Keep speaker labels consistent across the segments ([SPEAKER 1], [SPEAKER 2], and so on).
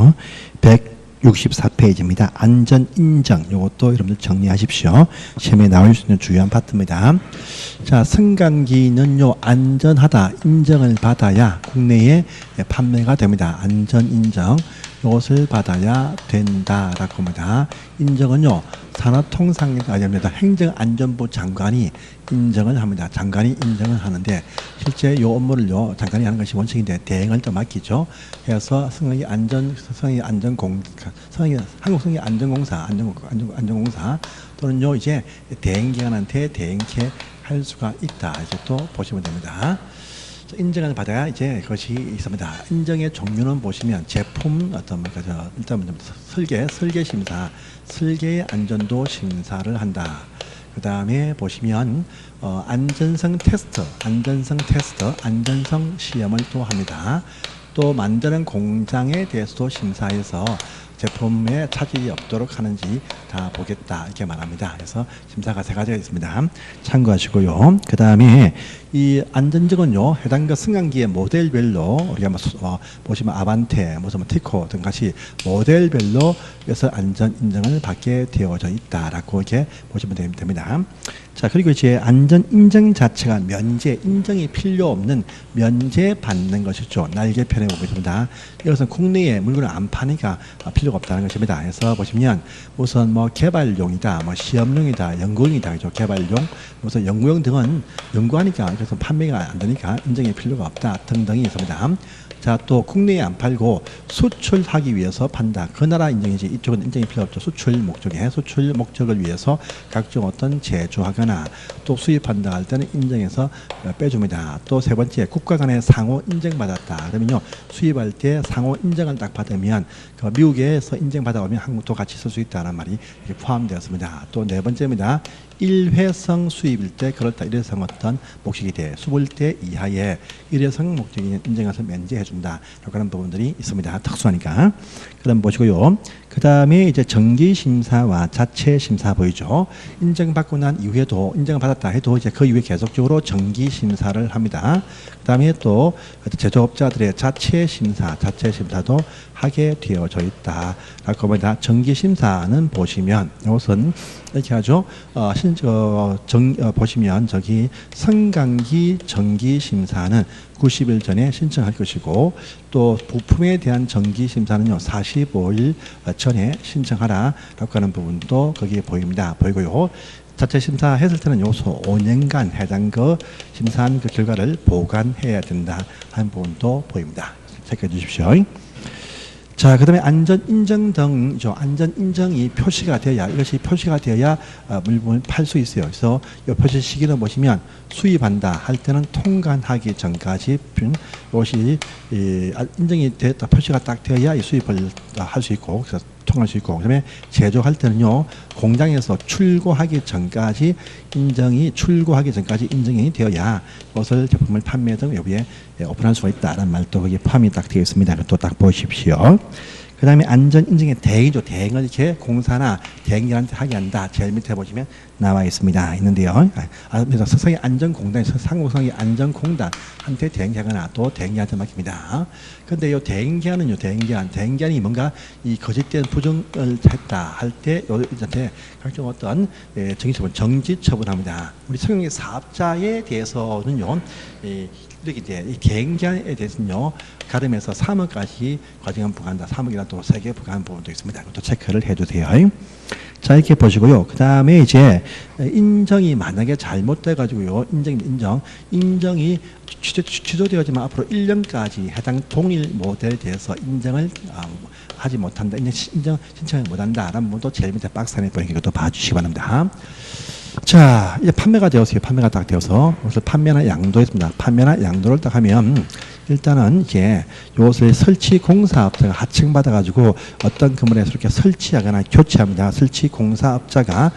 [SPEAKER 1] 보시고요. 164페이지입니다. 안전인정. 이것도 여러분들 정리하십시오. 시험에 나올 수 있는 중요한 파트입니다. 자, 승강기는요, 안전하다, 인정을 받아야 국내에 판매가 됩니다. 안전인정. 이것을 받아야 된다라고 합니다. 인정은요, 산업통상자가 아닙니다. 행정안전부 장관이 인정을 합니다. 장관이 인정을 하는데 실제 이 업무를요, 장관이 하는 것이 원칙인데 대행을 또 맡기죠. 그래서 한국성의안전공사 또는요 이제 대행기관한테 대행케 할 수가 있다. 이제 또 보시면 됩니다. 인정을 받아야 이제 그것이 있습니다. 인정의 종류는 보시면 제품 일단 설계 심사, 설계의 안전도 심사를 한다. 그 다음에 보시면 안전성 테스트, 안전성 시험을 또 합니다. 또 만드는 공장에 대해서도 심사해서 제품에 차질이 없도록 하는지 다 보겠다 이렇게 말합니다. 그래서 심사가 세 가지가 있습니다. 참고하시고요. 그 다음에 이 안전적은요 해당 그 승강기의 모델별로 우리가 보시면 아반떼, 무슨 티코 등 같이 모델별로 그래서 안전 인정을 받게 되어져 있다라고 이렇게 보시면 됩니다. 자, 그리고 이제 안전 인정 자체가 면제, 인정이 필요 없는 면제 받는 것이죠. 날개편에 보겠습니다. 이것은 국내에 물건을 안 파니까 필요가 없다는 것입니다. 그래서 보시면 우선 뭐 개발용이다, 뭐 시험용이다, 연구용이다, 그죠? 개발용, 무슨 연구용 등은 연구하니까 그래서 판매가 안 되니까 인정이 필요가 없다 등등이 있습니다. 자, 또 국내에 안 팔고 수출하기 위해서 판다. 그 나라 인정이지 이쪽은 인정이 필요 없죠. 수출 목적을 위해서 각종 어떤 제조하거나 또 수입한다 할 때는 인정해서 빼줍니다. 또 세 번째, 국가 간의 상호 인정받았다. 그러면요, 수입할 때 상호 인정을 딱 받으면 그 미국에서 인정받아오면 한국도 같이 쓸 수 있다는 말이 포함되었습니다. 또 네 번째입니다. 일회성 수입일 때 그렇다. 일회성 어떤 목적이 돼. 수불대 이하의 일회성 목적이 인정해서 면제해준다. 이런 부분들이 있습니다. 특수하니까. 그다음 보시고요. 그 다음에 이제 정기심사와 자체심사 보이죠. 인정받고 난 이후에도 인정받았다 해도 이제 그 이후에 계속적으로 정기심사를 합니다. 그 다음에 또 제조업자들의 자체심사도 하게 되어져 있다. 라고 합니다. 정기심사는 보시면 이것은 이렇게 하죠. 보시면 저기 승강기 정기심사는 90일 전에 신청할 것이고 또 부품에 대한 정기심사는요 45일 전에 신청하라 라고 하는 부분도 거기에 보이고요. 자체 심사했을 때는 요소 5년간 해당 그 심사한 그 결과를 보관해야 된다 하는 부분도 보입니다. 체크해 주십시오. 자, 그 다음에 안전인정 등, 안전인정이 표시가 되어야, 이것이 표시가 되어야 물건을 팔 수 있어요. 그래서 이 표시 시기를 보시면 수입한다 할 때는 통관하기 전까지 이것이 인정이 됐다, 표시가 딱 되어야 이 수입을 할 수 있고, 그래서 통할 수 있고, 그 다음에 제조할 때는요, 공장에서 출고하기 전까지 인정이 되어야 이것을 제품을 판매 등 여기에 오픈할 수가 있다는 말도 거기에 포함이 딱 되어 있습니다. 또 딱 보십시오. 그 다음에 안전인증의 대행이죠. 대행을 이렇게 공사나 대행기관한테 하게 한다. 제일 밑에 보시면 나와 있습니다. 있는데요. 그래서 서성의 안전공단에서 한국성의 안전공단한테 대행하거나 또 대행기한테 맡깁니다. 그런데 이 대행기한은요, 대행기한이 뭔가 이 거짓된 부정을 했다 할 때 이한테 각종 어떤 정지 처분합니다. 우리 성형의 사업자에 대해서는요, 이렇게 이 대행기한에 대해서는요, 가름에서 3억까지 과징금 부과한다. 3억이나 또 3개 부과하는 부분도 있습니다. 이것도 체크를 해주세요. 자, 이렇게 보시고요. 그 다음에 이제 인정이 만약에 잘못돼가지고요. 인정이 취소되었지만 앞으로 1년까지 해당 동일 모델에 대해서 인정을 하지 못한다. 인정 신청을 못한다. 라는 부분도 제일 밑에 박스 안에 보이는 것도 봐주시기 바랍니다. 자, 이제 판매가 되었어요. 판매가 딱 되어서 그래서 판매나 양도 있습니다. 판매나 양도를 딱 하면 일단은 이게 이것을 설치 공사업자가 하청받아 가지고 어떤 건물에서 이렇게 설치하거나 교체합니다. 설치 공사업자가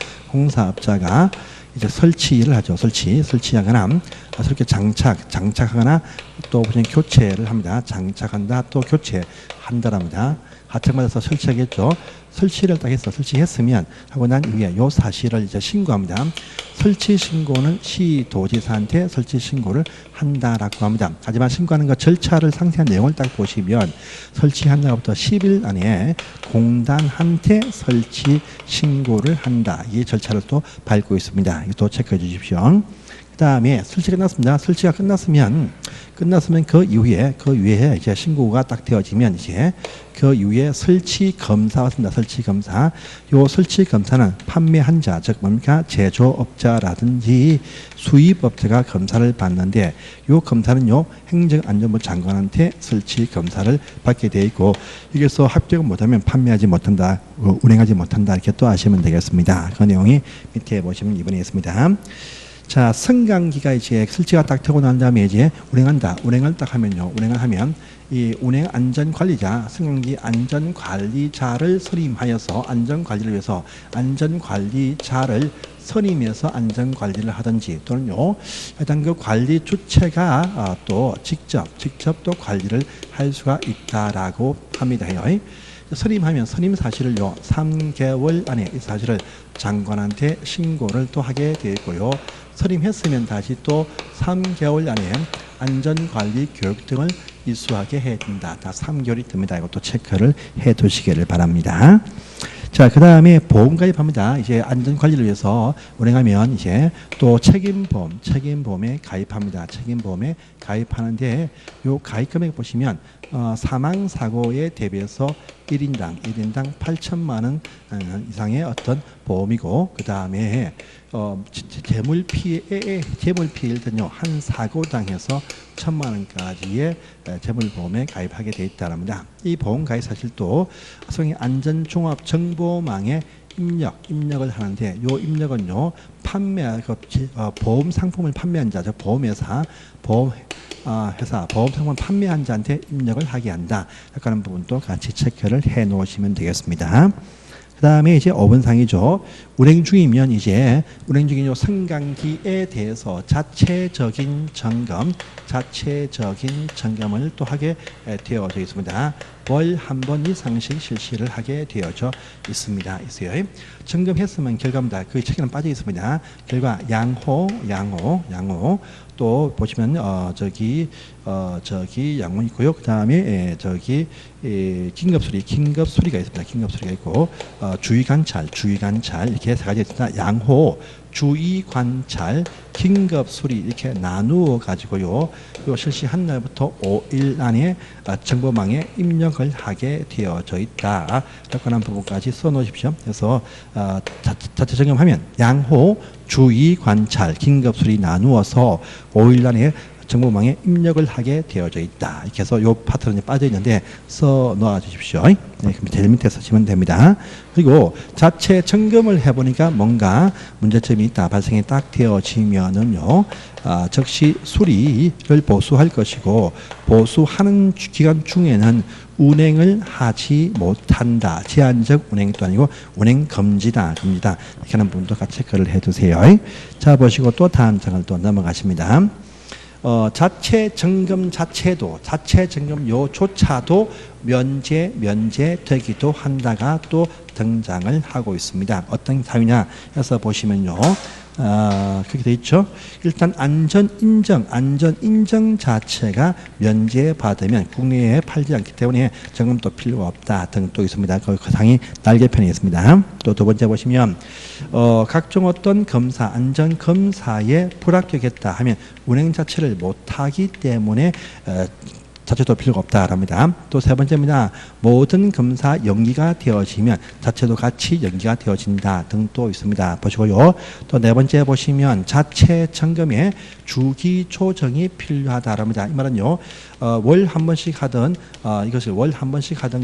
[SPEAKER 1] 이제 설치를 하죠. 설치하거나 그렇게 장착하거나 또 보시면 교체를 합니다. 장착한다, 또 교체한다랍니다. 하청받아서 설치하겠죠. 설치를 딱 해서 설치했으면 하고 난 이후에 요 사실을 이제 신고합니다. 설치 신고는 시도지사한테 설치 신고를 한다라고 합니다. 하지만 신고하는 것 절차를 상세한 내용을 딱 보시면 설치한 날부터 10일 안에 공단한테 설치 신고를 한다. 이 절차를 또 밟고 있습니다. 이것도 체크해 주십시오. 그 다음에 설치가 끝났습니다. 설치가 끝났으면 그 이후에 이제 신고가 딱 되어지면 이제 그 이후에 설치 검사가 왔습니다. 설치 검사. 요 설치 검사는 판매한자, 즉 뭡니까? 제조업자라든지 수입업자가 검사를 받는데 요 검사는요 행정안전부 장관한테 설치 검사를 받게 되어 있고 여기서 합격을 못하면 판매하지 못한다, 운행하지 못한다 이렇게 또 아시면 되겠습니다. 그 내용이 밑에 보시면 이번에 있습니다. 자, 승강기가 이제 설치가 딱 되고 난 다음에 이제 운행한다. 운행을 딱 하면요. 운행을 하면 이 운행 안전관리자, 승강기 안전관리자를 선임하여서 안전관리를 위해서 안전관리자를 선임해서 안전관리를 하든지 또는요. 일단 그 관리 주체가 또 직접 또 관리를 할 수가 있다라고 합니다. 선임하면 선임 사실을요 3개월 안에 이 사실을 장관한테 신고를 또 하게 되어 있고요. 선임했으면 다시 또 3개월 안에 안전관리 교육 등을 이수하게 해야 된다. 다 3개월이 됩니다. 이것도 체크를 해 두시기를 바랍니다. 자, 그 다음에 보험 가입합니다. 이제 안전관리를 위해서 운행하면 이제 또 책임보험에 가입합니다. 책임보험에 가입하는데 요 가입 금액 보시면 사망사고에 대비해서 1인당 8천만 원 이상의 어떤 보험이고 그 다음에 재물피해일 때는요 한 사고당해서 1,000만 원까지의 재물보험에 가입하게 되어 있다랍니다. 이 보험 가입 사실도 소위 안전종합정보망에 입력을 하는데 요 입력은요 보험 상품을 판매한 자죠. 보험회사 보험 상품 판매한 자한테 입력을 하게 한다. 그런 부분도 같이 체크를 해 놓으시면 되겠습니다. 그 다음에 이제 5번상이죠. 운행 중이면 이제 운행 중인 승강기에 대해서 자체적인 점검을 또 하게 되어져 있습니다. 월 한 번 이상씩 실시를 하게 되어져 있습니다. 점검했으면 결과입니다. 그 책에는 빠져 있습니다. 결과 양호 또 보시면 저기 양호 있고요. 그 다음에 긴급수리가 있습니다. 긴급수리가 있고 주의관찰 이렇게 세 가지 있습니다. 양호, 주의관찰, 긴급수리 이렇게 나누어 가지고요. 실시한 날부터 5일 안에 정보망에 입력을 하게 되어져 있다. 라고 하는 부분까지 써놓으십시오. 그래서 자체 점검하면 양호, 주의관찰, 긴급수리 나누어서 5일 안에 정보망에 입력을 하게 되어져 있다. 이렇게 해서 요 파트는 빠져 있는데 써 놓아 주십시오. 네, 그럼 제일 밑에 쓰시면 됩니다. 그리고 자체 점검을 해보니까 뭔가 문제점이 있다. 발생이 딱 되어지면은요, 즉시 수리를 보수할 것이고, 보수하는 기간 중에는 운행을 하지 못한다. 제한적 운행이 또 아니고 운행 금지다. 이렇게 하는 부분도 같이 체크를 해두세요. 자, 보시고 또 다음 장을 또 넘어가십니다. 자체 점검 요조차도 면제되기도 한다가 또 등장을 하고 있습니다. 어떤 사유냐 해서 보시면요. 그렇게 돼 있죠. 일단 안전 인정 자체가 면제받으면 국내에 팔지 않기 때문에 점검도 필요가 없다 등 또 있습니다. 그 상이 날개편에 있습니다. 또 두 번째 보시면 각종 어떤 안전 검사에 불합격했다 하면 운행 자체를 못하기 때문에 자체도 필요가 없다랍니다. 또 세 번째입니다. 모든 검사 연기가 되어지면 자체도 같이 연기가 되어진다 등 또 있습니다. 보시고요. 또 네 번째 보시면 자체 점검에 주기 조정이 필요하다랍니다. 이 말은요. 월 한 번씩 하던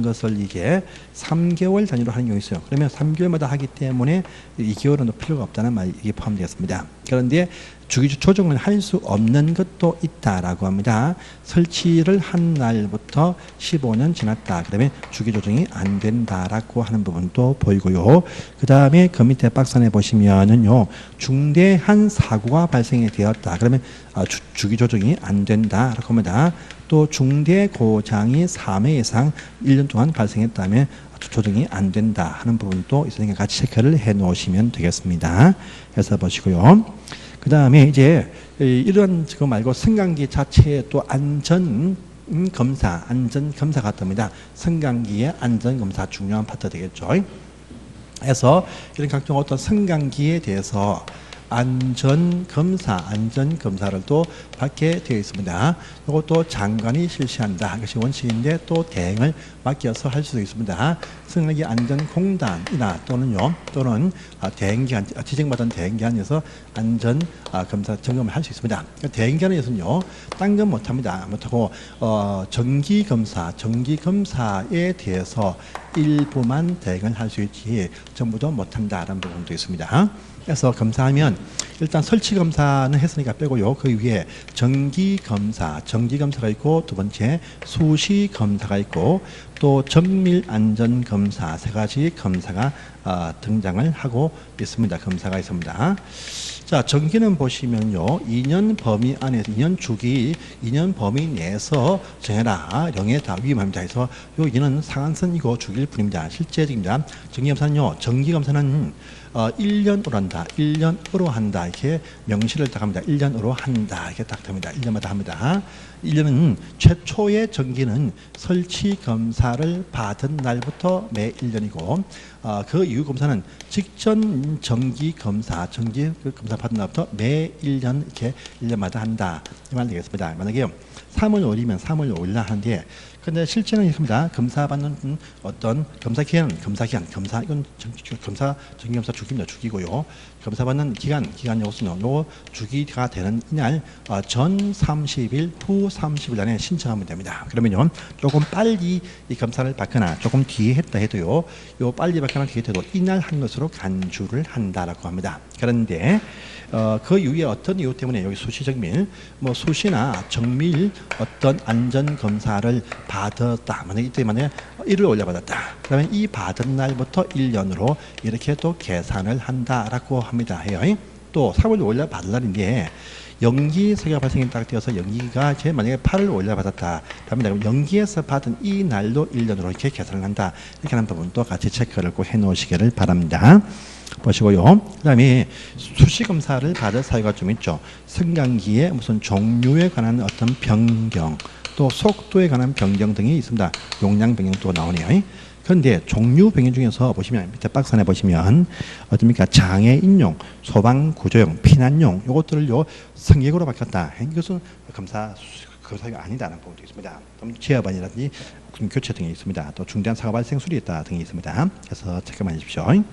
[SPEAKER 1] 것을 이제 3개월 단위로 하는 경우가 있어요. 그러면 3개월마다 하기 때문에 2개월은 필요가 없다는 말이 포함되었습니다. 그런데 주기 조정을 할 수 없는 것도 있다라고 합니다. 설치를 한 날부터 15년 지났다. 그러면 주기 조정이 안 된다라고 하는 부분도 보이고요. 그 다음에 그 밑에 박스안에 보시면은요, 중대한 사고가 발생이 되었다. 그러면 주기 조정이 안 된다라고 합니다. 또 중대 고장이 3회 이상 1년 동안 발생했다면 조정이 안 된다 하는 부분도 있으니까 같이 체크를 해 놓으시면 되겠습니다. 해서 보시고요. 그 다음에 이제 이런 거 말고 승강기 자체에 또 안전 검사가 뜹니다. 승강기의 안전 검사 중요한 파트 되겠죠. 그래서 이런 각종 어떤 승강기에 대해서 안전검사를 또 받게 되어 있습니다. 이것도 장관이 실시한다. 이것이 원칙인데 또 대행을 맡겨서 할 수도 있습니다. 승강기 안전공단이나 또는 대행기관, 지정받은 대행기관에서 안전검사 점검을 할 수 있습니다. 대행기관에서는요, 딴 건 못합니다. 못하고, 정기검사에 대해서 일부만 대행을 할 수 있지 전부도 못한다라는 부분도 있습니다. 그래서 검사하면 일단 설치 검사는 했으니까 빼고요. 그 위에 정기검사가 있고, 두 번째 수시검사가 있고, 또 정밀안전검사 세 가지 검사가 등장을 하고 있습니다. 검사가 있습니다. 자, 정기는 보시면요, 2년 범위 안에서 2년 주기, 2년 범위 내에서 정해라. 0에 다 위임합니다. 그래서 요 2년은 상한선이고 주기일 뿐입니다. 실제적입니다. 정기검사는요, 정기검사는 1년으로 한다. 1년으로 한다. 이렇게 명시를 딱 합니다. 1년으로 한다. 이렇게 딱 됩니다. 1년마다 합니다. 1년은 최초의 정기는 설치 검사를 받은 날부터 매 1년이고, 그 이후 검사는 직전 정기 검사 받은 날부터 매 1년 이렇게 1년마다 한다. 이 말 되겠습니다. 만약에 3월 5일이면 3월 5일 날 하는데, 근데 실제는 있습니다. 검사받는 어떤 검사기간, 이건 정기검사 주기입니다. 주기고요. 검사받는 기간 요소는 요 주기가 되는 이날 전 30일, 후 30일 안에 신청하면 됩니다. 그러면요, 조금 빨리 이 검사를 받거나 조금 뒤에 했다 해도요, 요 빨리 받거나 뒤에 해도 이날 한 것으로 간주를 한다라고 합니다. 그런데 그 이후에 어떤 이유 때문에 여기 수시 정밀, 수시나 정밀 어떤 안전 검사를 받았다. 만약에 이때만에 1을 올려받았다. 그러면 이 받은 날부터 1년으로 이렇게 또 계산을 한다라고 합니다. 해요. 또 3월 올려받을 날인데 연기 사고가 발생했다 되어서 연기가 제 만약에 8을 올려받았다. 그러면 연기에서 받은 이 날로 1년으로 이렇게 계산을 한다. 이렇게 하는 부분도 같이 체크를 꼭 해 놓으시기를 바랍니다. 보시고요. 그 다음에 수시검사를 받을 사유가 좀 있죠. 승강기의 무슨 종류에 관한 어떤 변경, 또 속도에 관한 변경 등이 있습니다. 용량 변경도 나오네요. 그런데 종류 변경 중에서 보시면 밑에 박스 안에 보시면 어떻습니까? 장애인용, 소방구조용, 피난용 이것들을요 승객으로 바뀌었다. 이것은 검사 그 사유가 아니다라는 부분도 있습니다. 지하반이라든지 교체 등이 있습니다. 또 중대한 사고 발생 수리했다 등이 있습니다. 그래서 체크만 해주십시오.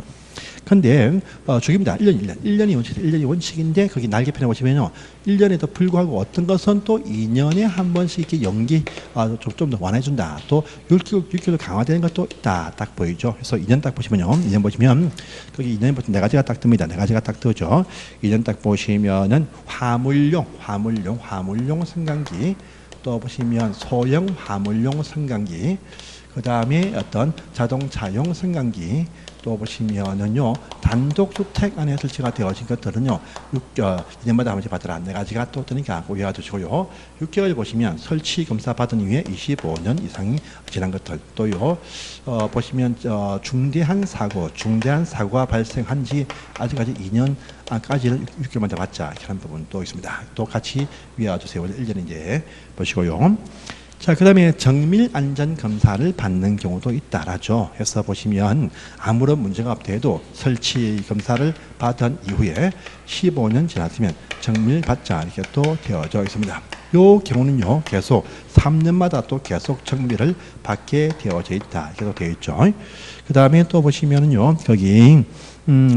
[SPEAKER 1] 근데 주기입니다. 1년이 원칙인데 거기 날개편에 보시면요, 1년에도 불구하고 어떤 것은 또 2년에 한 번씩 이렇게 연기 좀 더 완화해준다. 또 6개월 강화되는 것도 있다. 딱 보이죠. 그래서 2년 딱 보시면요, 2년 보시면 거기 2년에 보통 4가지가 딱 뜹니다. 4가지가 딱 뜨죠. 2년 딱 보시면은 화물용 승강기, 또 보시면 소형 화물용 승강기, 그 다음에 어떤 자동차용 승강기, 또 보시면은요, 단독주택 안에 설치가 되어진 것들은요, 2년마다 한 번씩 받더라. 4가지가 또 뜨니까 꼭 외워두시고요. 6개월 보시면 설치 검사 받은 이후에 25년 이상이 지난 것들, 또요, 보시면 중대한 사고가 발생한 지 아직까지 2년까지를 6개월마다 받자. 이렇게 하는 부분도 있습니다. 또 같이 외워두세요. 1년 이제 보시고요. 자, 그 다음에 정밀안전검사를 받는 경우도 있다라죠. 해서 보시면 아무런 문제가 없더라도 설치 검사를 받은 이후에 15년 지났으면 정밀받자 이렇게 또 되어져 있습니다. 요 경우는요, 계속 3년마다 또 계속 정밀을 받게 되어져 있다. 이렇게 되어 있죠. 그 다음에 또 보시면은요, 거기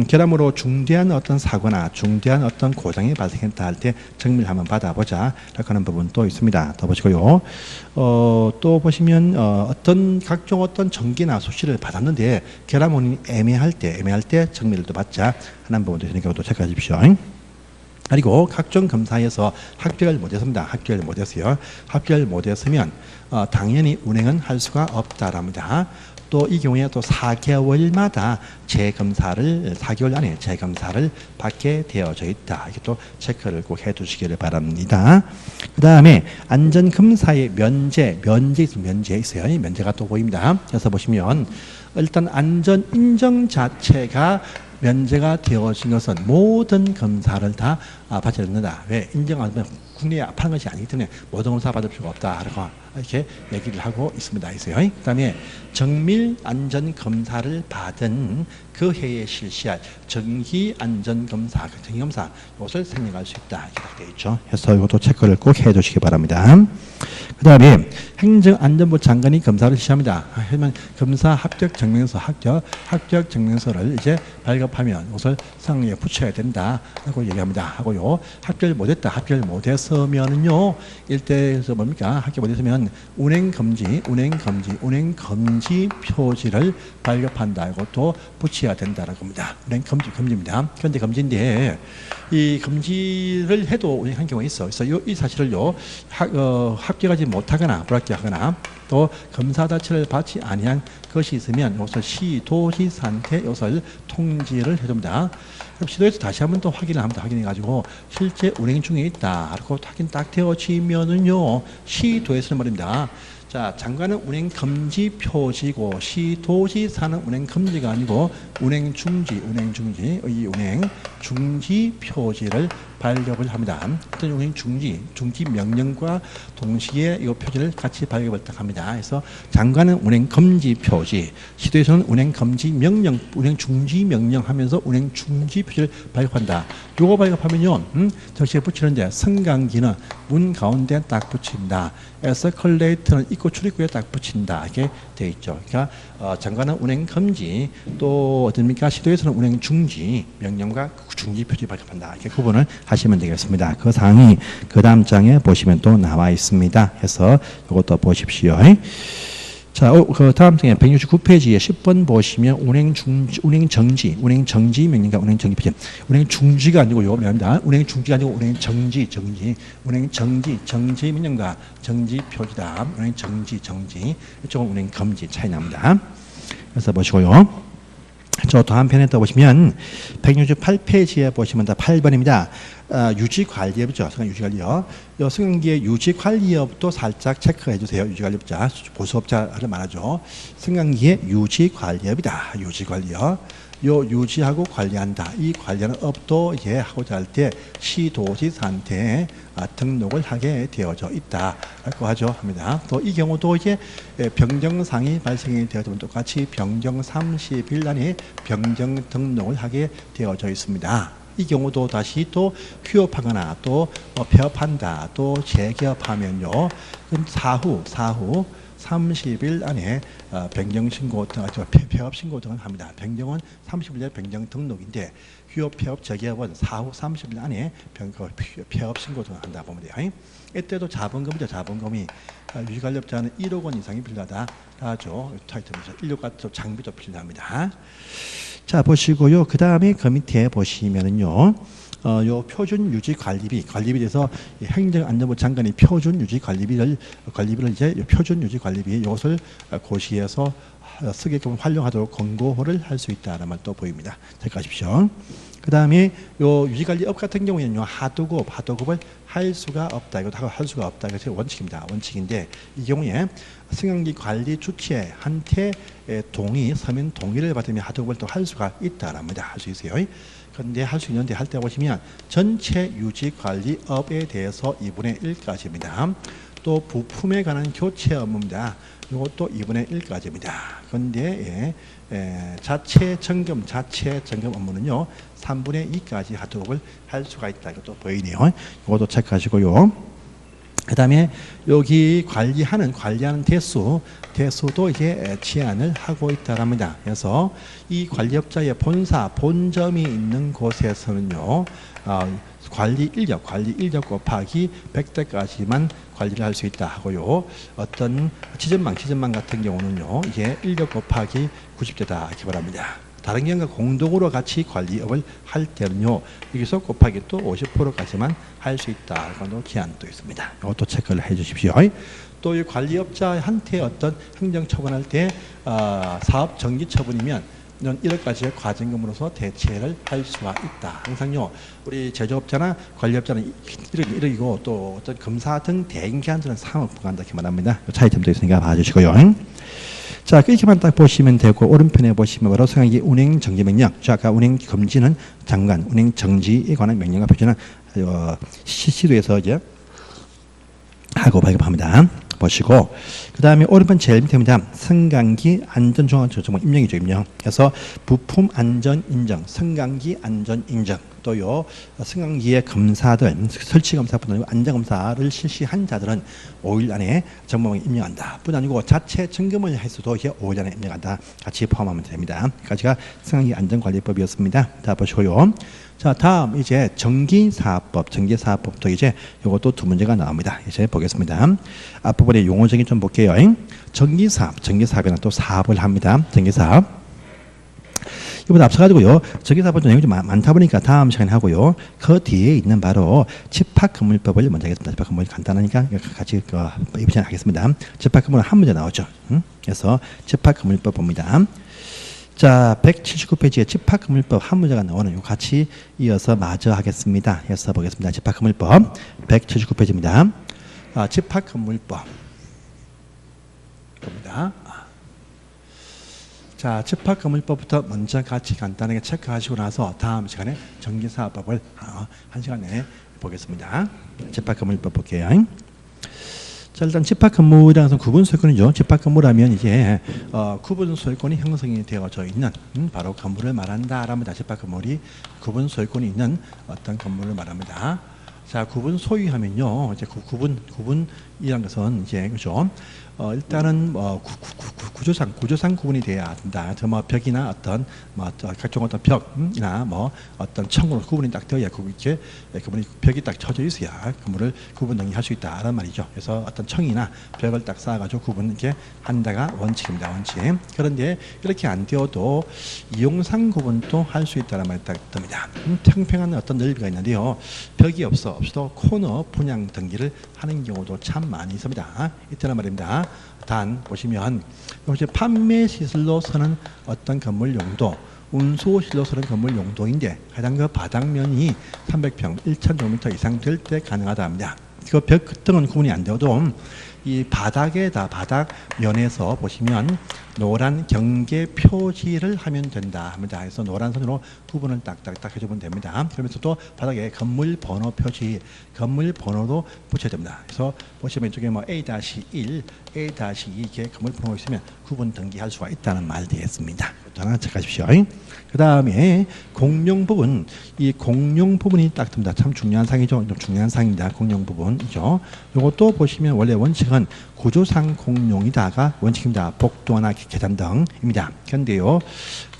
[SPEAKER 1] 결함으로 중대한 어떤 사고나 중대한 어떤 고장이 발생했다 할 때 정밀 한번 받아보자 라고 하는 부분도 있습니다. 더 보시고요. 또 보시면 어떤 각종 어떤 전기나 수시를 받았는데 결함 원인이 애매할 때 정밀도 받자 하는 부분도 있으니까 또 체크해 주십시오. 그리고 각종 검사에서 합격을 못했습니다. 합격을 못했어요. 합격을 못했으면 당연히 운행은 할 수가 없다랍니다. 또 이 경우에 또 4개월마다 재검사를 4개월 안에 재검사를 받게 되어져 있다. 이게 또 체크를 꼭 해두시기를 바랍니다. 그 다음에 안전검사의 면제 있어요. 면제가 또 보입니다. 그래서 보시면 일단 안전 인정 자체가 면제가 되어진 것은 모든 검사를 다 받지 않는다. 왜? 인정하면 국내에 파는 것이 아니기 때문에 모든 검사 받을 필요가 없다. 이렇게 얘기를 하고 있습니다. 그 다음에 정밀 안전 검사를 받은 그 해에 실시할 정기 안전 검사, 정기검사 이것을 생략할 수 있다. 이렇게 되어 있죠. 그래서 이것도 체크를 꼭 해주시기 바랍니다. 그 다음에 행정안전부 장관이 검사를 실시합니다. 하지만 검사 합격 증명서, 합격 증명서를 이제 발급하면 이것을 상에 붙여야 된다. 라고 얘기합니다. 하고요. 합격을 못했다. 합격을 못했으면은요, 일대에서 뭡니까? 합격 못했으면 운행금지 표지를 발급한다. 이것도 붙여야 된다는 겁니다. 운행금지입니다. 그런데 금지인데, 이 금지를 해도 운행한 경우가 있어. 그래서 이 사실을요, 합격하지 못하거나 불합격하거나 또 검사 자체를 받지 아니한 것이 있으면 이것을 시도지사한테 이것을 통지를 해줍니다. 그럼 시도에서 다시 한번 또 확인을 합니다. 확인해가지고 실제 운행 중에 있다. 그리고 확인 딱 되어지면은요, 시도에서는 말입니다. 자, 장관은 운행 금지 표지고 시도지사는 운행 금지가 아니고 운행 중지 표지를 발급을 합니다. 어떤 운행 중지 명령과 동시에 이 표지를 같이 발급을 딱 합니다. 그래서 장관은 운행 금지 표지, 시도에서는 운행 금지 명령, 운행 중지 명령하면서 운행 중지 표지를 발급한다. 요거 발급하면요, 적시에 붙이는데 승강기는 문 가운데 딱 붙인다. 에스컬레이터는 입구 출입구에 딱 붙인다. 이렇게 되어 있죠. 그러니까 장관은 운행 금지, 또 어떻습니까? 시도에서는 운행 중지 명령과 중지 표지 발급한다. 이렇게 구분을 하시면 되겠습니다. 그 사항이 그 다음 장에 보시면 또 나와 있습니다. 해서 이것도 보십시오. 자, 그 다음 장에 169페이지에 10번 보시면 운행 정지 명령과 운행 정지 표지. 운행 중지가 아니고요. 미안합니다. 운행 중지가 아니고 운행 정지. 운행 정지 명령과 정지 표지다. 운행 정지. 이쪽은 운행 금지 차이 납니다. 그래서 보시고요. 저 다음 편에 또 보시면 168페이지에 보시면 다 8번입니다. 유지관리업이죠. 유지관리업. 이 승강기의 유지관리업도 살짝 체크해 주세요. 유지관리업자, 보수업자를 말하죠. 승강기의 유지관리업이다. 유지관리업. 요 유지하고 관리한다. 이 관리하는 업도 이제 하고자 할 때 시도지사한테 등록을 하게 되어져 있다라고 하죠. 합니다. 또 이 경우도 이제 변경사항이 발생이 되어지면 똑같이 변경 30일 안에 변경 등록을 하게 되어져 있습니다. 이 경우도 다시 또 휴업하거나 또 폐업한다, 또 재개업하면요, 그럼 사후 30일 안에 변경 신고 등, 폐업 신고 등을 합니다. 변경은 30일 변경 등록인데 휴업, 폐업, 재개업은 사후 30일 안에 폐업 신고 등을 한다 보면 돼요. 이때도 자본금이죠. 자본금이 유지관리업자는 1억 원 이상이 필요하다 하죠. 타이틀에서 인력과 장비도 필요합니다. 자, 보시고요. 그 다음에 그 밑에 보시면은요, 요 표준 유지 관리비에 대해서 행정안전부 장관이 표준 유지 관리비를 이제 표준 유지 관리비 이것을 고시해서 쓰게끔 활용하도록 권고를 할 수 있다는 말도 보입니다. 체크하십시오. 그 다음에 요 유지관리업 같은 경우에는요, 하도급을 할 수가 없다. 이것도 할 수가 없다. 이것이 원칙입니다. 원칙인데 이 경우에 승강기 관리 주체한테 서면 동의를 받으면 하도급을 또 할 수가 있다랍니다. 할 수 있어요. 그런데 할 수 있는데 할 때 보시면 전체 유지관리업에 대해서 2분의 1까지입니다. 또 부품에 관한 교체 업무입니다. 이것도 2분의 1까지입니다. 그런데 자체 점검 업무는요 3분의 2까지 하도급을 할 수가 있다. 이것도 보이네요. 이것도 체크하시고요. 그 다음에 여기 관리하는 대수도 이제 제한을 하고 있다랍니다. 그래서 이 관리업자의 본점이 있는 곳에서는요, 관리 인력 곱하기 100대까지만 관리를 할 수 있다 하고요. 어떤 지점망 같은 경우는요, 이게 인력 곱하기 90대다 이렇게 말합니다. 다른 기관과 공동으로 같이 관리업을 할 때는요, 여기서 곱하기 또 50%까지만 할 수 있다. 이것도 기한도 있습니다. 이것도 체크를 해 주십시오. 또 이 관리업자한테 어떤 행정처분할 때 사업 정지처분이면 1억까지의 과징금으로서 대체를 할 수가 있다. 항상요, 우리 제조업자나 관리업자는 1억이고 또 어떤 검사 등 대행기한들은 3억 부과한다 이렇게 말합니다. 차이점도 있으니까 봐주시고요. 자, 이렇게만 딱 보시면 되고, 오른편에 보시면 바로 승강기 운행 정지 명령. 자, 아까 운행 금지는 장관, 운행 정지에 관한 명령과 표시는 시도에서 이제 하고 발급합니다. 보시고, 그 다음에 오른편 제일 밑에입니다. 승강기 안전종합정보 임명이죠, 임명. 그래서 부품 안전 인정, 승강기 안전 인정, 또요 승강기의 검사들, 설치 검사뿐 아니고 안전 검사를 실시한 자들은 5일 안에 정보망에 임명한다. 뿐 아니고 자체 점검을 했어도 이게 5일 안에 임명한다. 같이 포함하면 됩니다. 여기까지가 승강기 안전관리법이었습니다. 자, 보시고요. 자, 다음 이제 전기사업법, 전기사업법도 이제 요것도 두 문제가 나옵니다. 이제 보겠습니다. 앞부분에 용어적인 좀 볼게요. 전기사업에는 또 사업을 합니다. 전기사업. 이보다 앞서가지고요, 전기사업은 내용이 좀 많다 보니까 다음 시간에 하고요. 그 뒤에 있는 바로 집합건물법을 먼저 하겠습니다. 집합건물 간단하니까 같이 이번 시간에 하겠습니다. 집합건물은 한 문제 나오죠. 그래서 집합건물법 봅니다. 자, 179페이지에 집합건물법 한 문제가 나오는 요 같이 이어서 마저 하겠습니다. 이어서 보겠습니다. 집합건물법 179페이지입니다. 집합건물법 봅니다. 자, 집합건물법부터 먼저 같이 간단하게 체크하시고 나서 다음 시간에 전기사업법을 한 시간 내에 보겠습니다. 집합건물법 볼게요. 자, 일단 집합건물이라는 것은 구분소유권이죠. 집합건물하면 이제 구분소유권이 형성이 되어져 있는 바로 건물을 말한다랍니다. 집합건물이 구분소유권이 있는 어떤 건물을 말합니다. 자, 구분소유하면요, 이제 구분이라는 것은 이제 그죠. 일단은 구조상 구분이 돼야 된다. 뭐 벽이나 어떤 각종 어떤 벽이나 어떤 청으로 구분이 딱 되어야 이렇게 그분이 벽이 딱 쳐져 있어야 건물을 구분 등기할 수 있다라는 말이죠. 그래서 어떤 청이나 벽을 딱 쌓아가지고 구분 이렇게 한다가 원칙입니다. 원칙. 그런데 이렇게 안 되어도 이용상 구분도 할 수 있다는 말이 딱 듭니다. 평평한 어떤 넓이가 있는데요, 벽이 없어도 코너 분양 등기를 하는 경우도 참 많이 있습니다. 이때는 말입니다. 단 보시면 혹시 판매 시설로서는 어떤 건물 용도, 운수시설로서는 건물 용도인데 해당 그 바닥면이 300평 1,000제곱미터 이상 될 때 가능하다 합니다. 그 벽 등은 구분이 안 되어도 이 바닥에다 바닥면에서 보시면 노란 경계 표지를 하면 된다 합니다. 그래서 노란 선으로 구분을 딱딱딱 해주면 됩니다. 그러면서 또 바닥에 건물 번호 표지, 건물 번호도 붙여야 됩니다. 그래서 보시면 이쪽에 뭐 A-1, A-2 이렇게 건물 번호가 있으면 구분 등기할 수가 있다는 말 되겠습니다. 하나 체크하십시오. 그 다음에 공용 부분, 이 공용 부분이 딱 듭니다. 참 중요한 상이죠. 좀 중요한 상입니다. 공용 부분이죠. 이것도 보시면 원래 원칙은 구조상 공용이다가 원칙입니다. 복도나 계단 등입니다. 그런데요,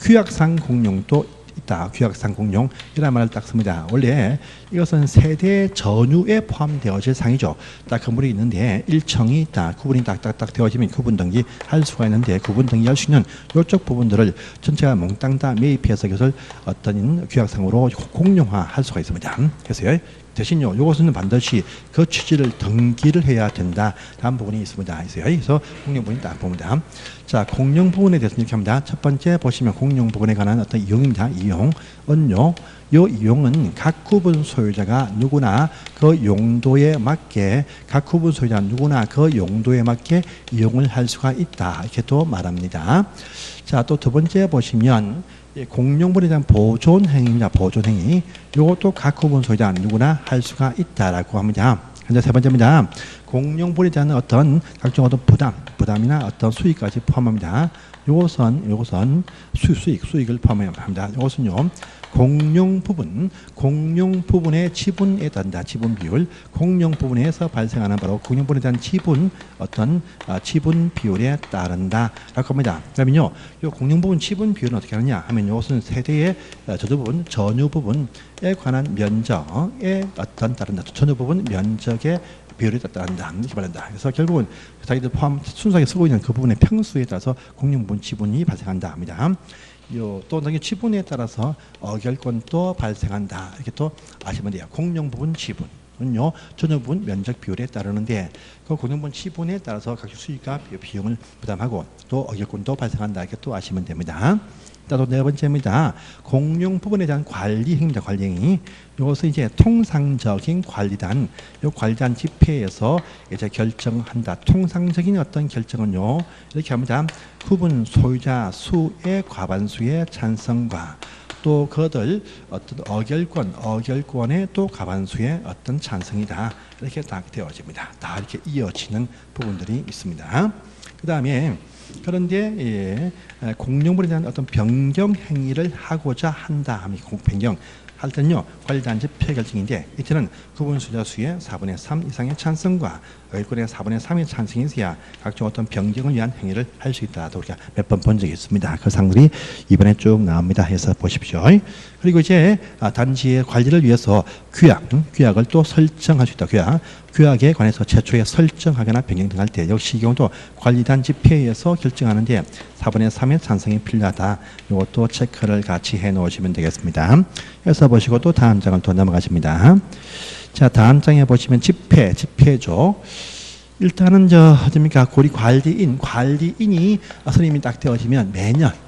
[SPEAKER 1] 규약상 공용도 있다. 규약상 공용 이런 말을 딱 씁니다. 원래 이것은 세대 전후에 포함되어질 상이죠. 딱 건물이 있는데 1층이 딱 구분이 딱딱딱 되어지면 구분 등기 할 수가 있는데, 구분 등기 할 수 있는 이쪽 부분들을 전체가 몽땅 다 매입해서 이것을 어떤 규약상으로 공용화 할 수가 있습니다. 그래서요, 대신요, 이것은 반드시 그 취지를 등기를 해야 된다라는 부분이 있습니다. 그래서 공용 부분이 딱 봅니다. 자, 공용 부분에 대해서 이렇게 합니다. 첫 번째 보시면 공용 부분에 관한 어떤 이용입니다. 이용은요, 이 이용은 각 구분 소유자가 누구나 그 용도에 맞게, 각 구분 소유자 누구나 그 용도에 맞게 이용을 할 수가 있다. 이렇게 또 말합니다. 자, 또 두 번째 보시면 공용분에 대한 보존행위입니다. 보존행위. 이것도 각 구분 소유자 누구나 할 수가 있다라고 합니다. 현재 세 번째입니다. 공용분에 대한 어떤 각종 어떤 부담이나 어떤 수익까지 포함합니다. 요것은 수익을 포함합니다. 이것은요, 공용 부분의 지분에 따른다. 지분 비율. 공용 부분에서 발생하는 바로 공용 부분에 대한 지분, 어떤 지분 비율에 따른다. 라고 합니다. 그러면요, 이 공용 부분 지분 비율은 어떻게 하느냐 하면 이것은 세대의 저주 부분, 전유 부분에 관한 면적에 어떤 따른다. 전유 부분 면적의 비율에 따른다. 이렇게 말한다. 그래서 결국은 자기들 포함 순수하게 쓰고 있는 그 부분의 평수에 따라서 공용 부분 지분이 발생한다 합니다. 또 나중에 지분에 따라서 어결권도 발생한다. 이렇게 또 아시면 돼요. 공용 부분 지분은요 전유 부분 면적 비율에 따르는데 그 공용 부분 지분에 따라서 각종 수익과 비용을 부담하고 또 어결권도 발생한다. 이렇게 또 아시면 됩니다. 또 네 번째입니다. 공용 부분에 대한 관리 행위입니다. 관리 행위. 이것은 이제 통상적인 관리단, 이 관리단 집회에서 이제 결정한다. 통상적인 어떤 결정은요 이렇게 합니다. 구분 소유자 수의 과반수의 찬성과 또 그들 어떤 어결권의 또 과반수의 어떤 찬성이다. 이렇게 딱 되어집니다. 다 이렇게 이어지는 부분들이 있습니다. 그 다음에 그런데 공용분에 대한 어떤 변경 행위를 하고자 한다 하면 변경 할 때는요 관리단 집회 결정인데 이때는 구분 소유자 수의 4분의 3 이상의 찬성과 어결권의 4분의 3의 찬성이 있어야 각종 어떤 변경을 위한 행위를 할 수 있다. 또 우리가 몇 번 본 적이 있습니다. 그 사항들이 이번에 쭉 나옵니다. 해서 보십시오. 그리고 이제 단지의 관리를 위해서 규약을 또 설정할 수 있다. 규약에 관해서 최초에 설정하거나 변경 등할 때 역시 이 경우도 관리단 집회에서 결정하는데 4분의 3의 찬성이 필요하다. 이것도 체크를 같이 해 놓으시면 되겠습니다. 그래서 보시고 또 다음 장을 또 넘어가십니다. 자, 다음 장에 보시면 집회죠. 일단은 어딥니까? 관리인이 선임이 딱 되어지면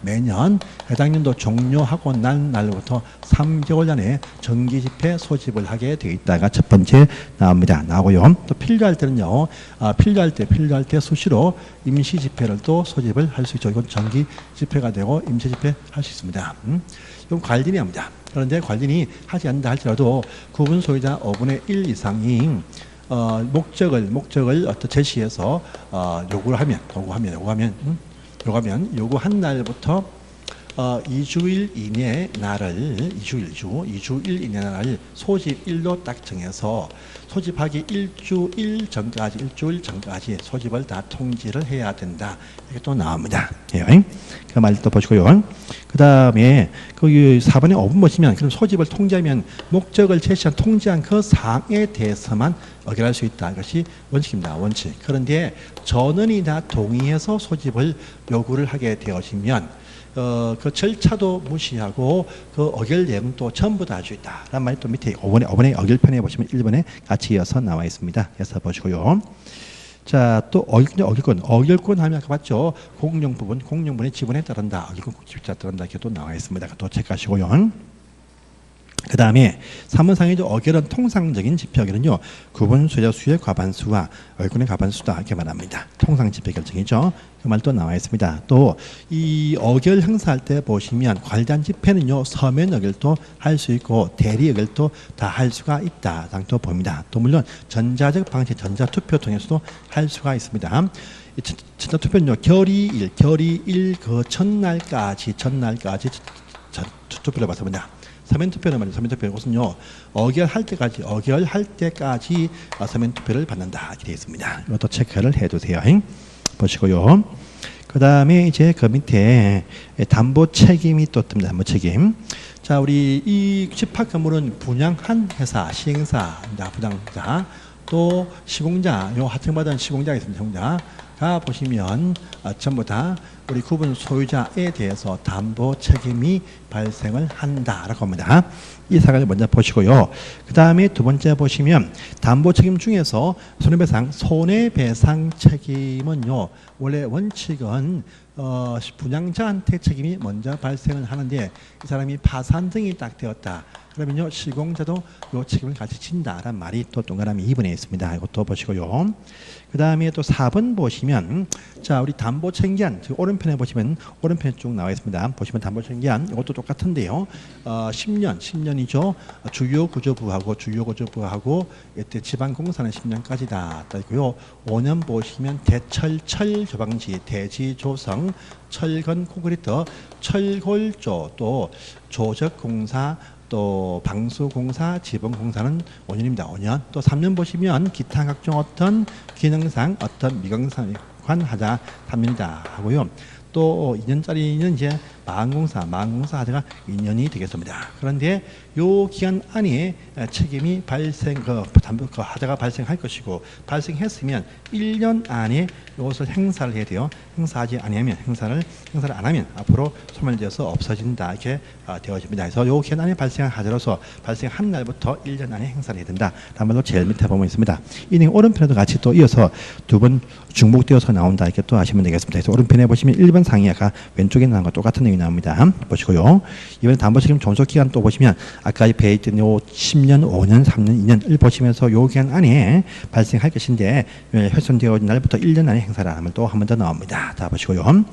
[SPEAKER 1] 매년 해당 년도 종료하고 난 날부터 3개월 안에 정기 집회 소집을 하게 되어 있다가 첫 번째 나오고요. 또 필요할 때는요. 필요할 때 수시로 임시 집회를 또 소집을 할 수 있죠. 이건 정기 집회가 되고 임시 집회 할 수 있습니다. 이건 관리인이 합니다. 그런데 관리인이 하지 않는다 할지라도 구분 소유자 5분의 1 이상이 목적을 어떤 제시해서 요구한 날부터 2주일 이내 날을 2주일 이내 날을 소집일로 딱 정해서 소집하기 일주일 전까지 소집을 다 통지를 해야 된다. 이게 또 나옵니다. 그 말 또 보시고요. 그 다음에 거기 4번에 5분 보시면 그럼 소집을 통지하면 목적을 제시한 통지한 그 사항에 대해서만 어결할 수 있다. 이것이 원칙입니다. 원칙. 그런데 전원이 다 동의해서 소집을 요구를 하게 되어지면 그 절차도 무시하고 그 어결 내용도 전부 다 할 수 있다. 라는 말이 또 밑에 5번의 어결편에 보시면 1번에 같이 이어서 나와 있습니다. 그래서 보시고요. 자, 또 어결권 하면 아까 봤죠? 공용분의 지분에 따른다. 어결권 집자에 따른다. 이렇게 또 나와 있습니다. 또 체크하시고요. 그 다음에 3번상이죠. 어결은 통상적인 집회 어결은요. 구분 소유자 수의 과반수와 어결권의 과반수다. 이렇게 말합니다. 통상 집회 결정이죠. 그 말 또 나와 있습니다. 또 이 어결 행사할 때 보시면 관리단 집회는요. 서면 어결도 할 수 있고 대리 어결도 다 할 수가 있다. 또 봅니다. 또 물론 전자적 방식 전자투표 통해서도 할 수가 있습니다. 전자투표는요. 결의일 그 전날까지 투표를 받습니다. 서면 투표는 말이죠. 서면 투표 이것은요 어결할 때까지 서면 투표를 받는다 이렇게 되어 있습니다. 이것도 체크를 해두세요. 보시고요. 그 다음에 이제 그 밑에 담보 책임이 또 뜹니다. 담보 책임. 자, 우리 이 집합 건물은 분양한 회사, 시행사입니다. 분양자 또 시공자, 요 하청받은 시공자가 있습니다. 시공자가 보시면 전부 다 우리 구분 소유자에 대해서 담보 책임이 발생을 한다라고 합니다. 이 사각을 먼저 보시고요. 그 다음에 두 번째 보시면 담보 책임 중에서 손해배상 책임은요. 원래 원칙은 분양자한테 책임이 먼저 발생을 하는데 이 사람이 파산 등이 딱 되었다. 그러면요 시공자도 요 책임을 같이 진다라는 말이 또 동그라미 2번에 있습니다. 이것도 보시고요. 그 다음에 또 4번 보시면 자 우리 담보 책임기한 오른편에 보시면 오른편에 쭉 나와 있습니다. 보시면 담보 책임기한 이것도 똑같은데요. 10년이죠. 주요 구조부하고 이때 지방공사는 10년까지다. 있고요. 5년 보시면 대철철 조방지, 대지조성, 철건 콘크리트, 철골조, 또 조적공사, 또 방수공사, 지붕공사는 5년입니다. 5년. 또 3년 보시면 기타 각종 어떤 기능상 어떤 미경상 관하자 3년이다 하고요. 또 2년짜리는 이제 마감공사 하자가 2년이 되겠습니다. 그런데 요 기간 안에 책임이 그 하자가 발생할 것이고 발생했으면 1년 안에 이것을 행사를 해야 돼요. 행사하지 않으면 행사를 안 하면 앞으로 소멸되어서 없어진다 이렇게 되어집니다. 그래서 요 기간 안에 발생한 하자로서 발생한 날부터 1년 안에 행사를 해야 된다. 라는 말로 제일 밑에 보면 있습니다. 이 내용 오른편에도 같이 또 이어서 두 번 중복되어서 나온다 이렇게 또 하시면 되겠습니다. 그래서 오른편에 보시면 1번 상이 아까 왼쪽에 나온 것 똑같은 내용이 나옵니다. 보시고요. 이번에 담보책임 존속기간 또 보시면 아까 배에 있던 요 10년, 5년, 3년, 2년을 보시면서 요 기간 안에 발생할 것인데 훼손되어진 날부터 1년 안에 행사를 하면 또 한 번 더 나옵니다. 자 보시고요.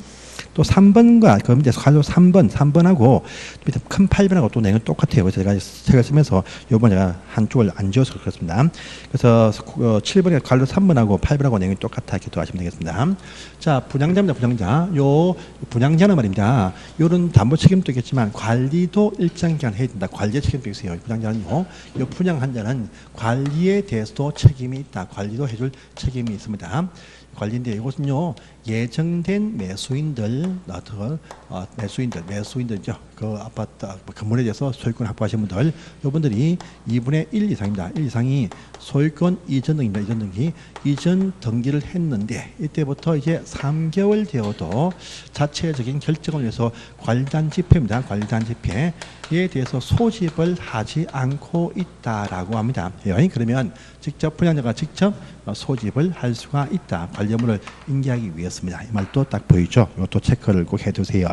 [SPEAKER 1] 또 3번과 그 밑에 관로 3번하고 밑에 큰 8번하고 또 내용이 똑같아요. 그래서 제가 책을 쓰면서 요번에 제가 한쪽을 안 지워서 그렇습니다. 그래서 7번에 관로 3번하고 8번하고 내용이 똑같아 이렇게 또 하시면 되겠습니다. 자, 분양자입니다. 분양자. 요 분양자는 말입니다. 요런 담보 책임도 있겠지만 관리도 일정 기간 해야 된다. 관리의 책임도 있어요. 분양자는요. 요 분양한 자는 관리에 대해서도 책임이 있다. 관리도 해줄 책임이 있습니다. 관리인데 이것은요 예정된 매수인들이죠. 그 아파트 건물에 대해서 소유권 확보하신 분들, 이분들이 2분의 1 이상입니다. 1 이상이 소유권 이전 등입니다. 이전 등기 이전 등기를 했는데 이때부터 이제 3개월 되어도 자체적인 결정을 위해서 관리단 집회입니다. 관리단 집회에 대해서 소집을 하지 않고 있다라고 합니다. 그러면 직접 분양자가 직접 소집을 할 수가 있다. 관리업무를 인계하기 위해서입니다. 이 말도 딱 보이죠. 이것도 체크를 꼭 해두세요.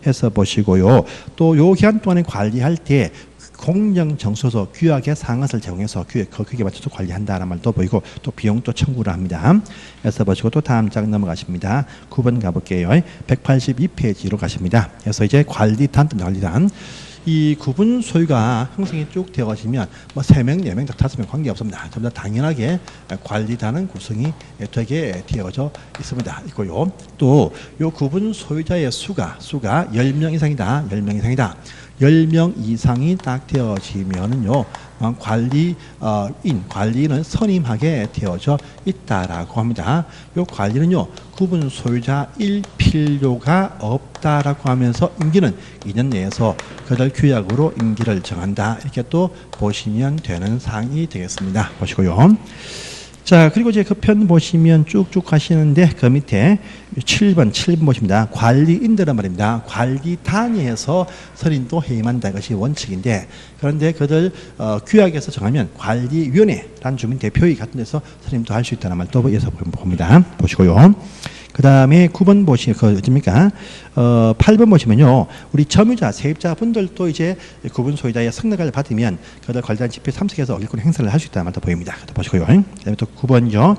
[SPEAKER 1] 해서 보시고요. 또 요 기간 동안에 관리할 때 공정정수소 규약의 상한을 제공해서 규약에 맞춰서 관리한다는 말도 보이고 또 비용도 청구를 합니다. 그래서 보시고 또 다음 장 넘어가십니다. 9번 가볼게요. 182페이지로 가십니다. 그래서 이제 관리단 이 구분 소유가 형성이 쭉 되어지면 뭐 3명, 4명, 5명 관계없습니다. 전부 다 당연하게 관리단은 구성이 되게 되어져 있습니다. 있고요. 또 요 구분 소유자의 수가 10명 이상이다. 10명 이상이다. 10명 이상이 딱 되어지면은요, 관리인은 선임하게 되어져 있다라고 합니다. 요 관리는요, 구분 소유자일 필요가 없다라고 하면서 임기는 2년 내에서 그들 규약으로 임기를 정한다. 이렇게 또 보시면 되는 사항이 되겠습니다. 보시고요. 자, 그리고 이제 그 편 보시면 쭉쭉 가시는데 그 밑에 7번 보십니다. 관리인들은 말입니다. 관리 단위에서 선임도 해임한다. 이것이 원칙인데 그런데 그들 규약에서 정하면 관리위원회라는 주민 대표의 같은 데서 선임도 할 수 있다는 말도 여기서 봅니다. 보시고요. 그 다음에 9번 보시면, 어딥니까? 8번 보시면요. 우리 점유자, 세입자 분들도 이제 구분 소유자의 승낙을 받으면 그들 관리단 집회 참석해서 어길권 행사를 할 수 있다는 말도 보입니다. 보시고요. 그 다음에 또 9번이죠.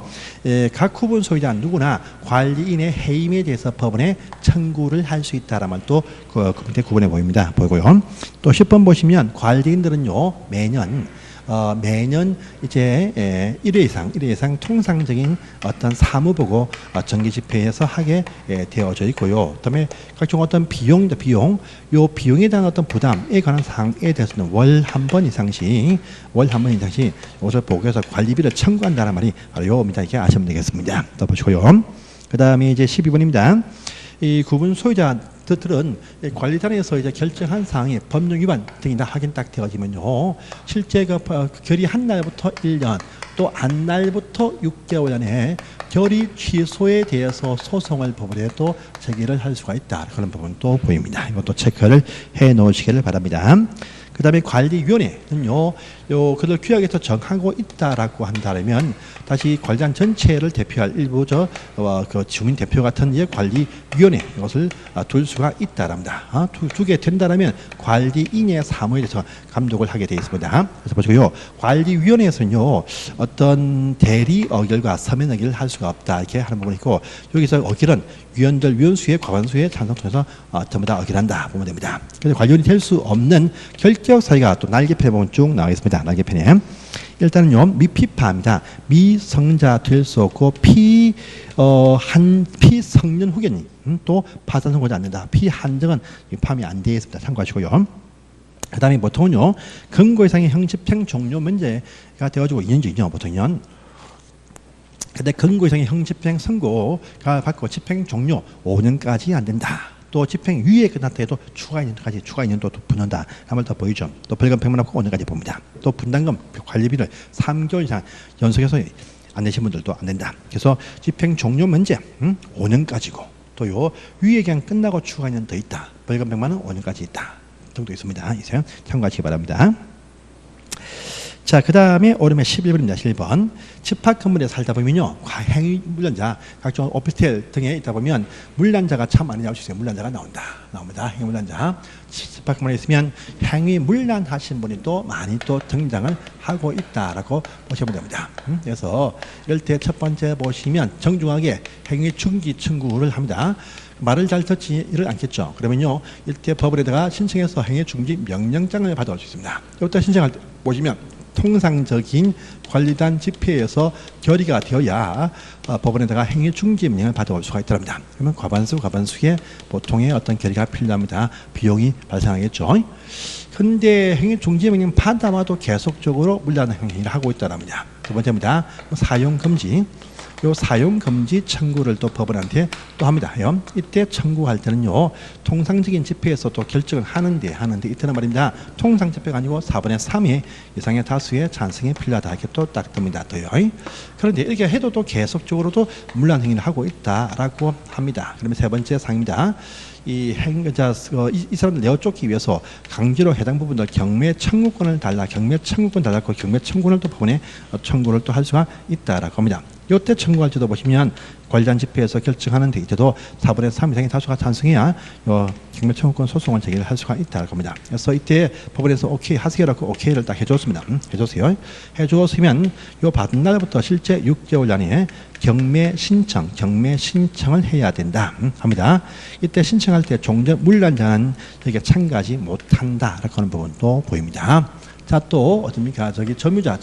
[SPEAKER 1] 각 구분 소유자 누구나 관리인의 해임에 대해서 법원에 청구를 할 수 있다는 말도 그 밑에 9번에 보입니다. 보이고요. 또 10번 보시면 관리인들은요, 매년 이제 1회 이상 통상적인 어떤 사무보고 정기 집회에서 하게 되어져 있고요. 그다음에 각종 어떤 비용, 요 비용에 대한 어떤 부담에 관한 사항에 대해서는 월 한 번 이상씩 이것을 보고해서 관리비를 청구한다는 말이 바로 요겁니다. 이렇게 아시면 되겠습니다. 또 보시고요. 그 다음에 이제 12번입니다. 이 구분 소유자들은 관리단에서 이제 결정한 사항이 법령 위반 등이 확인 딱 되어지면요, 실제 그 결의한 날부터 1년, 또 안 날부터 6개월 안에 결의 취소에 대해서 소송을 법원에 또 제기를 할 수가 있다. 그런 부분도 보입니다. 이것도 체크를 해 놓으시기를 바랍니다. 그 다음에 관리위원회는요, 그들 규약에서 정하고 있다라고 한다면 다시 관리단 전체를 대표할 일부 그 주민 대표 같은 관리위원회 이것을 둘 수가 있다랍니다. 두게 된다라면 관리인의 사무에 대해서 감독을 하게 되어 있습니다. 그래서 보시고요, 관리위원회에서는요 어떤 대리 의결과 서면 의결을 할 수가 없다 이렇게 하는 부분이 있고, 여기서 의결은 위원들 위원수의 과반수의 찬성 통해서 전부 다 의결한다 보면 됩니다. 그래서 관리원이 될 수 없는 결격 사유가 또 날개편에 보면 쭉 나와 있습니다. 날개편에 일단은요, 미피파입니다. 미성자 될 수 없고 피성년 후견인 또 파산 선고하지 않는다. 피한정은 포함이 안 되어 있습니다. 참고하시고요. 그 다음에 보통은요, 금고 이상의 형집행 종료 문제가 되어지고 2년이죠. 보통은. 근데 금고 이상의 형집행 선고가 받고 집행 종료 5년까지 안 된다. 또 집행 유예 끝날 때에도 추가 2년까지 추가 2년 또 붙는다. 한 번 더 보이죠. 또 벌금 100만 원 5년까지 봅니다. 또 분담금 관리비를 3개월 이상 연속해서 안 내신 분들도 안 된다. 그래서 집행 종료 면제 5년까지고 또 요 유예 기간 끝나고 추가 2년 더 있다. 벌금 100만 원 5년까지 있다. 정도 있습니다. 이세 참고하시기 바랍니다. 자, 그 다음에 오름의 11번입니다. 11번. 집합 건물에 살다 보면요, 행위 물란자, 각종 오피스텔 등에 있다 보면 물란자가 참 많이 나올 수 있어요. 물란자가 나옵니다. 행위 물란자. 집합 건물에 있으면 행위 물란하신 분이 또 많이 또 등장을 하고 있다라고 보시면 됩니다. 그래서 이럴 때 첫 번째 보시면 정중하게 행위 중지 청구를 합니다. 말을 잘 듣지를 않겠죠. 그러면요, 이때 법원에다가 신청해서 행위 중지 명령장을 받아올 수 있습니다. 이때 신청할 때 보시면 통상적인 관리단 집회에서 결의가 되어야 법원에다가 행위 중지 명령을 받아올 수가 있답니다. 그러면 과반수의 보통의 어떤 결의가 필요합니다. 비용이 발생하겠죠. 근데 행위 중지 명령 받아와도 계속적으로 물란 행위를 하고 있다랍니다. 두 번째입니다. 사용 금지. 요 사용 금지 청구를 또 법원한테 또 합니다. 이때 청구할 때는요, 통상적인 집회에서 또 결정을 하는데 이때는 말입니다. 통상 집회가 아니고 4분의 3의 이상의 다수의 찬성이 필요하다. 이렇게 또 딱 듭니다. 또요. 그런데 이렇게 해도 또 계속적으로도 물란 행위를 하고 있다라고 합니다. 그러면 세 번째 사항입니다. 이 사람들 내어 쫓기 위해서 강제로 해당 부분들 경매 청구권을 달라고 경매 청구를 또 법원에 청구를 또 할 수가 있다라고 합니다. 이때 청구할 때도 보시면 관리단 집회에서 결정하는 데 이때도 4분의 3 이상의 다수가 찬성해야 경매 청구권 소송을 제기를 할 수가 있다고 합니다. 그래서 이때 법원에서 오케이 하세요라고 오케이를 딱 해줬습니다. 해줬어요. 해주었으면 요 받은 날부터 실제 6개월 안에 경매 신청을 해야 된다 합니다. 이때 신청할 때 종전 물란자는 여기에 참가하지 못한다라고 하는 부분도 보입니다. 자, 또 어떻습니까? 점유자,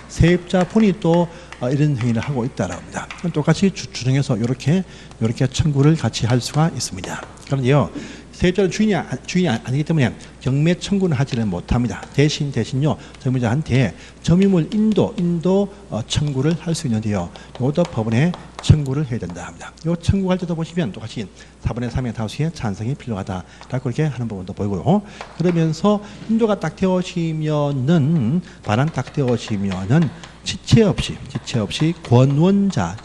[SPEAKER 1] 세입자 분이 또 이런 행위를 하고 있다라고 합니다. 똑같이 주정해서 이렇게 청구를 같이 할 수가 있습니다. 그런데요, 세입자는 주인이 아니기 때문에 경매 청구는 하지는 못합니다. 대신요, 점유자한테 점유물 인도 청구를 할 수 있는데요. 이것도 법원에 청구를 해야 된다 합니다. 이 청구할 때도 보시면 똑같이 4분의 3의 다수의 찬성이 필요하다라고 그렇게 하는 부분도 보이고요. 그러면서 인도가 딱 되어지면은 반환 딱 되어지면은 지체 없이 권원자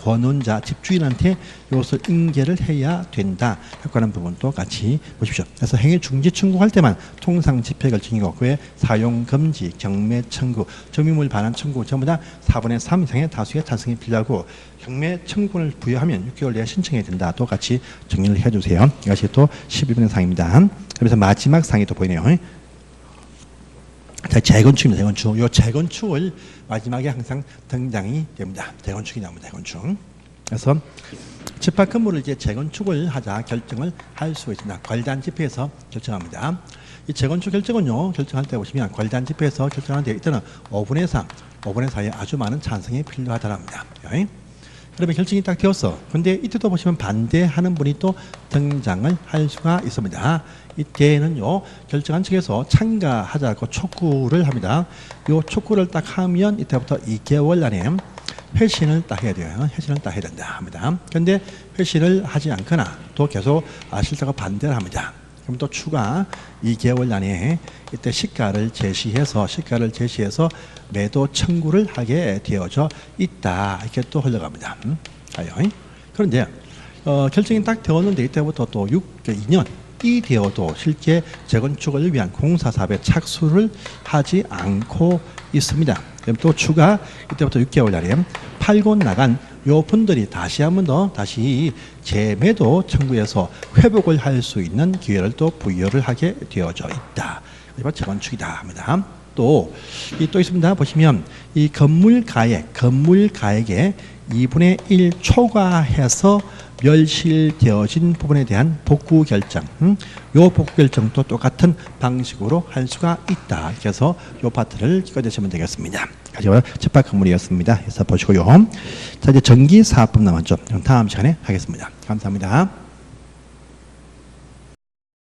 [SPEAKER 1] 집주인한테 이것을 인계를 해야 된다라고 하는 부분도 같이 보십시오. 그래서 행위 중지 청구할 때만 통상 집회 결정이고 그에 사용 금지, 경매 청구, 점유물 반환 청구 전부 다 4분의 3 이상의 다수의 찬성이 필요하고 경매 청구를 부여하면 6개월 내에 신청해야 된다. 또 같이 정리를 해주세요. 이것이 또 12번의 사항입니다. 그래서 마지막 사항이 또 보이네요. 자, 재건축입니다. 재건축. 이 재건축을 마지막에 항상 등장이 됩니다. 재건축이 나옵니다. 재건축. 그래서 집합 건물을 이제 재건축을 하자 결정을 할 수 있습니다. 관리단 집회에서 결정합니다. 이 재건축 결정은요, 결정할 때 보시면 관리단 집회에서 결정하는데 이때는 5분의 4의 아주 많은 찬성이 필요하다랍니다. 그러면 결정이 딱 되었어. 근데 이때도 보시면 반대하는 분이 또 등장을 할 수가 있습니다. 이때는요, 결정한 측에서 참가하자고 촉구를 합니다. 요 촉구를 딱 하면 이때부터 2개월 안에 회신을 딱 해야 돼요. 회신을 딱 해야 된다 합니다. 그런데 회신을 하지 않거나 또 계속 싫다고 반대를 합니다. 그럼 또 추가 2개월 안에 이때 시가를 제시해서 매도 청구를 하게 되어져 있다. 이렇게 또 흘러갑니다. 그런데 결정이 딱 되었는데 이때부터 또 2년이 되어도 실제 재건축을 위한 공사 사업에 착수를 하지 않고 있습니다. 그럼 또 추가 이때부터 6개월 안에 팔고 나간 요 분들이 다시 재매도 청구해서 회복을 할 수 있는 기회를 또 부여를 하게 되어져 있다. 이거 재건축이다 합니다. 또 있습니다. 보시면 이 건물 가액에 2분의 1 초과해서 멸실되어진 부분에 대한 복구 결정, 요 복구 결정도 똑같은 방식으로 할 수가 있다. 그래서 요 파트를 기억하시면 되겠습니다. 가지고 집합 건물이었습니다. 그래서 보시고요. 자, 이제 전기사업법 남았죠. 다음 시간에 하겠습니다. 감사합니다.